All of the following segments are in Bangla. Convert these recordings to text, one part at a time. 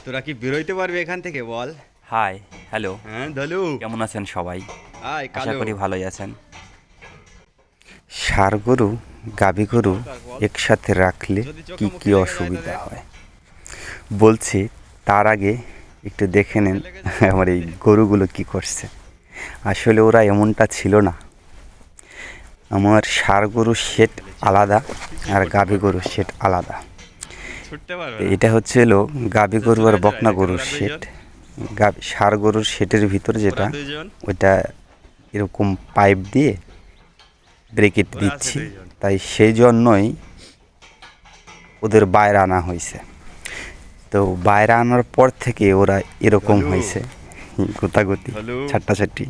তোরা কি বেরোইতে পারবি এখান থেকে বল? High, hello. হ্যাঁ ধলু। কেমন আছেন সবাই? আয় আশা কালো। করি ভালোই আছেন। ষাঁড় গরু, গাভী গরু বল কাক বল। একসাথে রাখলে যদি কি চোখে কি মুখে লেগে যায় অসুবিধা তোদের। হয় বলছি। তার আগে একটু দেখে নেন চোখে লেগে যায় যদি আমার এই বুঝলি। গরুগুলো কি করছে। আসলে ওরা এমনটা ছিল না। আমার ষাঁড় গরুর শেড ফেলেছিস আলাদা কিছুই আর করতে গাভী পারবে গরুর না ওরা। শেড আলাদা। ছুটতে পারবে তো না। এটা হচ্ছে এলো গাভী গরু চলে আর যা বকনা দেখেন গরুর ওরা শেড। দুইজন। ষাঁড় গরুর শেডের ভিতর ওরা যেটা, দুইজন। ওইটা এরকম পাইপ দিয়ে ব্রেকেট ওরা আছে দিচ্ছি। দুইজন। তাই সেই জন্যই ওদের বাইরে আনা হয়েছে। তো বাইরে আনার পর থেকে ওরা এরকম ধলু। হয়েছে, গোতাগুতি ধলু। ছাট্টাছাটি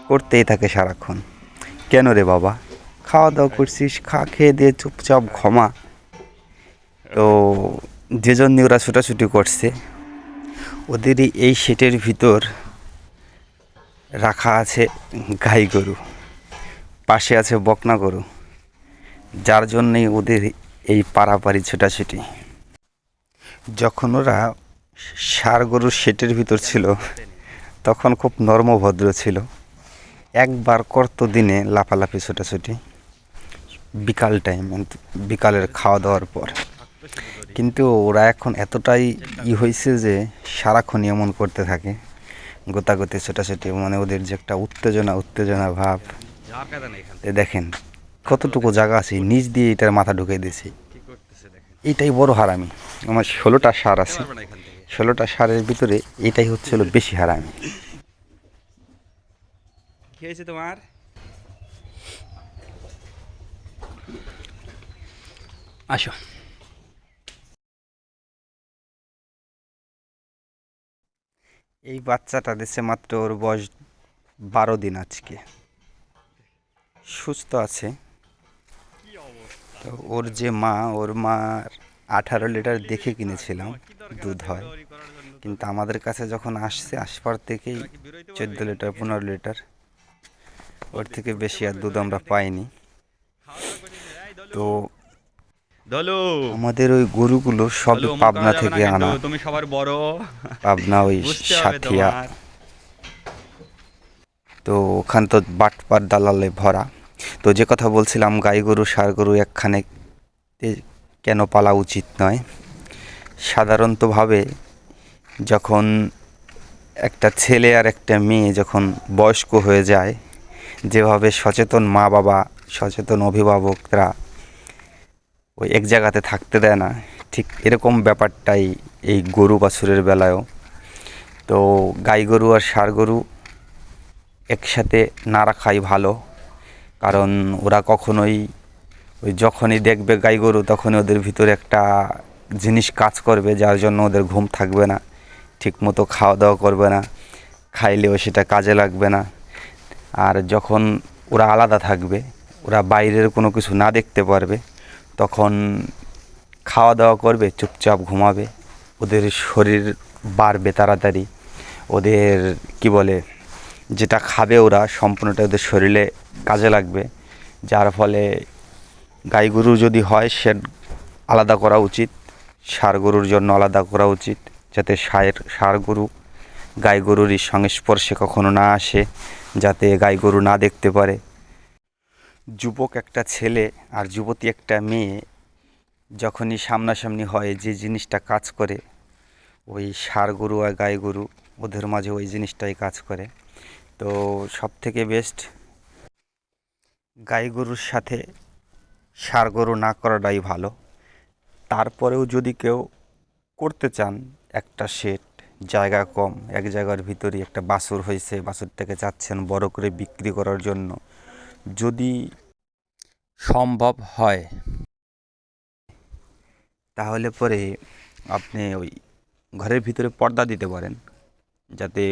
করতেই থাকে সারাক্ষণ। কেন রে বাবা, খাওয়া দাওয়া এই, করছিস, খেয়ে দিয়ে চুপচাপ এই, ঘমা। তো ওই। যে জন্য ওরা ছুটাছুটি করছে, ওদেরই এই শেটের ভিতর রাখা আছে গাই গরু, পাশে আছে বকনা গরু, যার জন্যই ওদের এই পারাপারি ছোটাছুটি। যখন ওরা ষাঁড় গরুর শেটের ভিতর ছিল তখন খুব নর্মভদ্র ছিল। একবার করতো দিনে লাফালাফি ছোটাছুটি বিকাল টাইম, বিকালের খাওয়া দাওয়ার পর। থাকতো শুধু দড়ি। কিন্তু ওরা এখন এতটাই চেকটা ই কর। হয়েছে যে সারাক্ষণ এমন করতে থাকে, গোতাগুতি ছোটাছুটি, মানে ওদের যে একটা উত্তেজনা উত্তেজনা ভাব। যা কায়দা না এখান এ থেকে। দেখেন তারপরে কতটুকু দেখেন জায়গা কি আছে, নিচ করতেছে। দিয়ে এটার মাথা ঢুকিয়ে দিয়েছি। কি করতেছে দেখেন। এইটাই বড় হারামি। আমার 16টা ষাঁড় যেতে আছে, পারবে না এখান থেকে। 16টা ষাঁড়ের ভিতরে এটাই হচ্ছে হলো বেশি হারামি। কি হয়েছে তোমার? আসো। এই বাচ্চাটা দিছে মাত্র, ওর বয়স 12 দিন আজকে, সুস্থ আছে। কি অবস্থা তো ওর চিন্তা যে করো। মা, ওর মার 18 লিটার বললি যে দেখে থাক কিনেছিলাম তোমার কি দরকার দুধ আছে হয়, উড়াউড়ি করার জন্য কিন্তু তোদের। আমাদের কাছে যখন আসছে, আসবার থেকেই তোরা কি বেরোইতে পারবি 14 এখান লিটার থেকে? 15 লিটার, ওর বল দেখি থেকে ছুটতে বেশি আর পারবে দুধ তোরা আমরা এখান থেকে? পাইনি। খাওয়া দাওয়া করছিস এই দলু। তো দলু। আমাদের ওই গরুগুলো দলু সবই অমন করা পাবনা যাবে না থেকে কিন্তু আনা। তুমি সবার বড়। পাবনা ওই বুঝতে হবে সাথিয়া। তোমার। তো ওখান তো বাটপার দালালে ভরা। তো যে কথা বলছিলাম, গাই গরু ষাঁড় গরু একখানে কেন পালা উচিত নয়। সাধারণতভাবে যখন একটা ছেলে আর একটা মেয়ে যখন বয়স্ক হয়ে যায়, যেভাবে সচেতন মা বাবা, সচেতন অভিভাবকরা ওই এক জায়গাতে থাকতে দেয় না, ঠিক এরকম ব্যাপারটাই এই গরু বাছুরের বেলায়ও। তো গাই গরু আর ষাঁড় গরু একসাথে না রাখাই ভালো। কারণ ওরা কখনোই, ওই যখনই দেখবে গাই গরু তখনই ওদের ভিতরে একটা জিনিস কাজ করবে, যার জন্য ওদের ঘুম থাকবে না, ঠিকমতো খাওয়া দাওয়া করবে না, খাইলেও সেটা কাজে লাগবে না। আর যখন ওরা আলাদা থাকবে, ওরা বাইরের কোনো কিছু না দেখতে পারবে, তখন খাওয়া দাওয়া করবে, চুপচাপ ঘুমাবে, ওদের শরীর বাড়বে তাড়াতাড়ি, ওদের কি বলে, যেটা খাবে ওরা সম্পূর্ণটা ওদের শরীরে কাজে লাগবে। যার ফলে গাই গরু যদি হয়, সে আলাদা করা উচিত, ষাঁড় গরুর জন্য আলাদা করা উচিত, যাতে ষাঁড় গরু গাই গরুরই সংস্পর্শে কখনো না আসে, যাতে গাই গরু না দেখতে পারে। যুবক একটা ছেলে আর যুবতী একটা মেয়ে যখনই সামনাসামনি হয়, যে জিনিসটা কাজ করে, ওই ষাঁড় গরু আর গাই গরু, ওদের মাঝে ওই জিনিসটাই কাজ করে। তো সব থেকে বেস্ট গাই গরুর সাথে ষাঁড় গরু না করাটাই ভালো। তারপরেও যদি কেউ করতে চান, একটা সেট, জায়গা কম, এক জায়গার ভিতরেই একটা বাছুর হয়েছে, বাছুরটাকে চাচ্ছেন বড় করে বিক্রি করার জন্য, যদি সম্ভব হয়, তাহলে পরে আপনি ওই ঘরের ভিতরে পর্দা দিতে পারেন, যাতে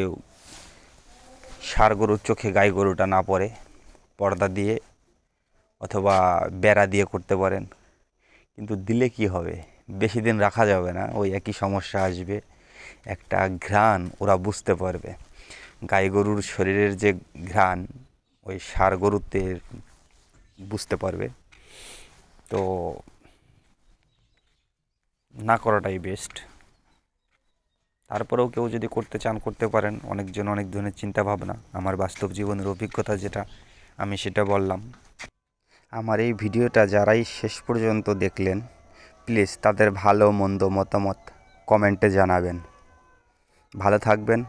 ষাঁড় গরুর চোখে গাই গরুটা না পড়ে। পর্দা দিয়ে অথবা বেড়া দিয়ে করতে পারেন। কিন্তু দিলে কি হবে, বেশি দিন রাখা যাবে না, ওই একই সমস্যা আসবে। একটা ঘ্রাণ ওরা বুঝতে পারবে, গাই গরুর শরীরের যে ঘ্রাণ, ওই ষাঁড় গরুতে বুঝতে পারবে। তো না করাটাই বেস্ট। তারপরেও কেউ যদি করতে চান করতে পারেন, অনেকজন অনেক ধরনের চিন্তা ভাবনা। আমার বাস্তব জীবনের অভিজ্ঞতা যেটা, আমি সেটা বললাম। আমার এই ভিডিওটা যারাই শেষ পর্যন্ত দেখলেন, প্লিজ তাদের ভালো মন্দ মতামত কমেন্টে জানাবেন। ভালো থাকবেন,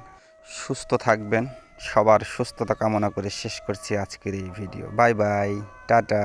সুস্থ থাকবেন। সবার সুস্থতা কামনা করে শেষ করছি আজকের এই ভিডিও। Bye bye, tata.